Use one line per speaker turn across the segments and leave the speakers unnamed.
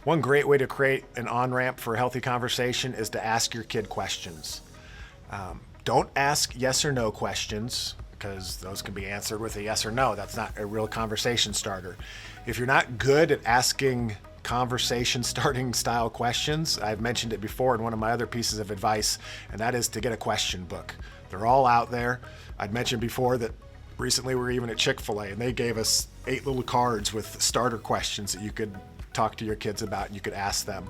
One great way to create an on-ramp for a healthy conversation is to ask your kid questions. Don't ask yes or no questions because those can be answered with a yes or no. That's not a real conversation starter. If you're not good at asking conversation starting style questions, I've mentioned it before in one of my other pieces of advice, and that is to get a question book. They're all out there. I'd mentioned before that recently we were even at Chick-fil-A and they gave us 8 little cards with starter questions that you could talk to your kids about and you could ask them.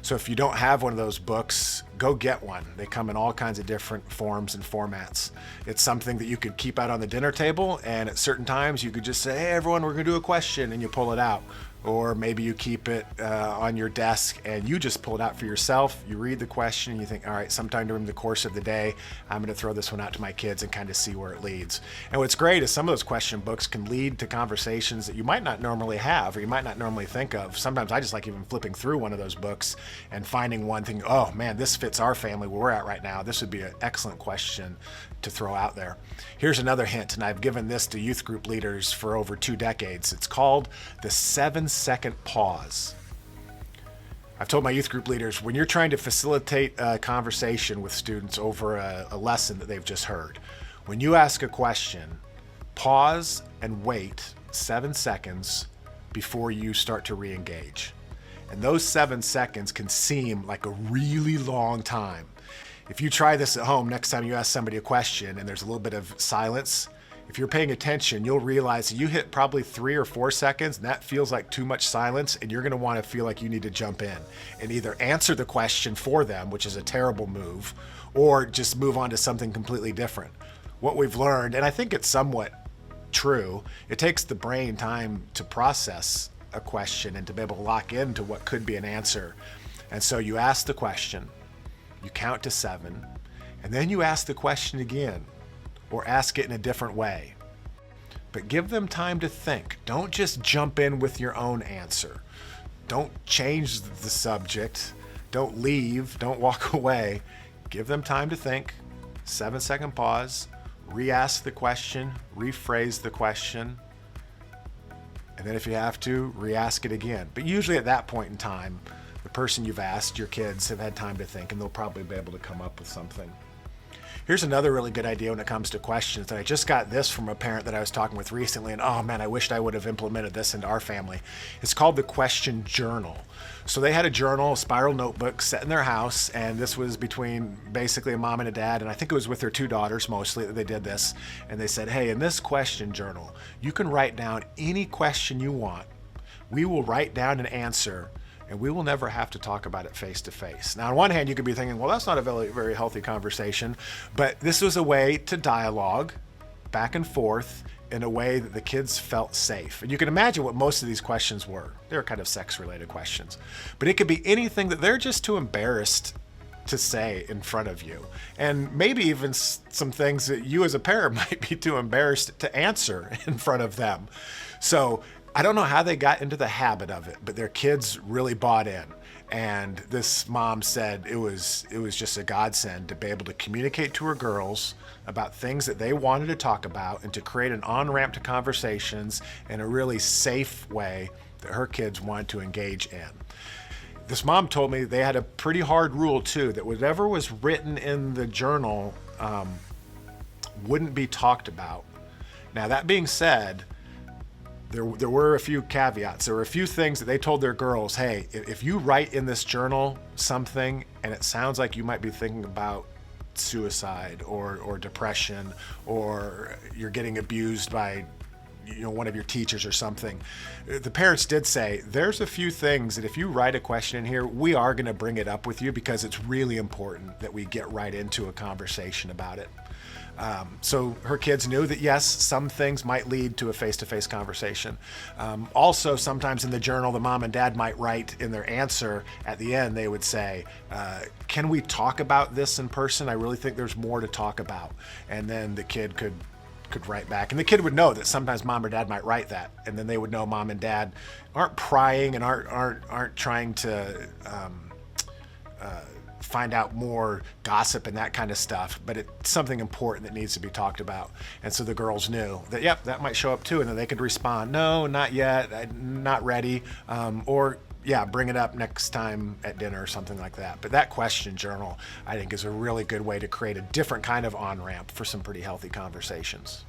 So if you don't have one of those books, go get one. They come in all kinds of different forms and formats. It's something that you could keep out on the dinner table, and at certain times you could just say, hey everyone, we're gonna do a question, and you pull it out. Or maybe you keep it on your desk and you just pull it out for yourself. You read the question and you think, all right, sometime during the course of the day, I'm going to throw this one out to my kids and kind of see where it leads. And what's great is some of those question books can lead to conversations that you might not normally have or you might not normally think of. Sometimes I just like even flipping through one of those books and finding one thing, oh man, this fits our family where we're at right now. This would be an excellent question to throw out there. Here's another hint, and I've given this to youth group leaders for over 2 decades. It's called the 7-second pause. I've told my youth group leaders, when you're trying to facilitate a conversation with students over a lesson that they've just heard, when you ask a question, pause and wait 7 seconds before you start to re-engage. And those 7 seconds can seem like a really long time. If you try this at home, next time you ask somebody a question and there's a little bit of silence, if you're paying attention, you'll realize that you hit probably 3 or 4 seconds and that feels like too much silence, and you're gonna wanna feel like you need to jump in and either answer the question for them, which is a terrible move, or just move on to something completely different. What we've learned, and I think it's somewhat true, it takes the brain time to process a question and to be able to lock into what could be an answer. And so you ask the question, you count to 7, and then you ask the question again, or ask it in a different way. But give them time to think. Don't just jump in with your own answer. Don't change the subject. Don't leave. Don't walk away. Give them time to think. 7-second pause. Re-ask the question. Rephrase the question. And then if you have to, re-ask it again. But usually at that point in time, the person you've asked, your kids, have had time to think, and they'll probably be able to come up with something. Here's another really good idea when it comes to questions. And I just got this from a parent that I was talking with recently, and oh man, I wished I would have implemented this into our family. It's called the question journal. So they had a journal, a spiral notebook set in their house, and this was between basically a mom and a dad, and I think it was with their 2 daughters mostly that they did this. And they said, hey, in this question journal, you can write down any question you want. We will write down an answer, and we will never have to talk about it face to face. Now, on one hand, you could be thinking, well, that's not a very, very healthy conversation, but this was a way to dialogue back and forth in a way that the kids felt safe. And you can imagine what most of these questions were. They were kind of sex-related questions. But it could be anything that they're just too embarrassed to say in front of you. And maybe even some things that you as a parent might be too embarrassed to answer in front of them. So I don't know how they got into the habit of it, but their kids really bought in. And this mom said it was just a godsend to be able to communicate to her girls about things that they wanted to talk about and to create an on-ramp to conversations in a really safe way that her kids wanted to engage in. This mom told me they had a pretty hard rule too, that whatever was written in the journal wouldn't be talked about. Now that being said, there were a few caveats. There were a few things that they told their girls, hey, if you write in this journal something and it sounds like you might be thinking about suicide or depression, or you're getting abused by one of your teachers or something, the parents did say, there's a few things that if you write a question in here, we are going to bring it up with you because it's really important that we get right into a conversation about it. So her kids knew that yes, some things might lead to a face-to-face conversation. Also, sometimes in the journal, the mom and dad might write in their answer at the end, they would say, can we talk about this in person? I really think there's more to talk about. And then the kid could write back. And the kid would know that sometimes mom or dad might write that. And then they would know mom and dad aren't prying and aren't trying to find out more gossip and that kind of stuff, but it's something important that needs to be talked about. And so the girls knew that, yep, that might show up too. And then they could respond, no, not yet, not ready. Or yeah, bring it up next time at dinner or something like that. But that question journal, I think, is a really good way to create a different kind of on ramp for some pretty healthy conversations.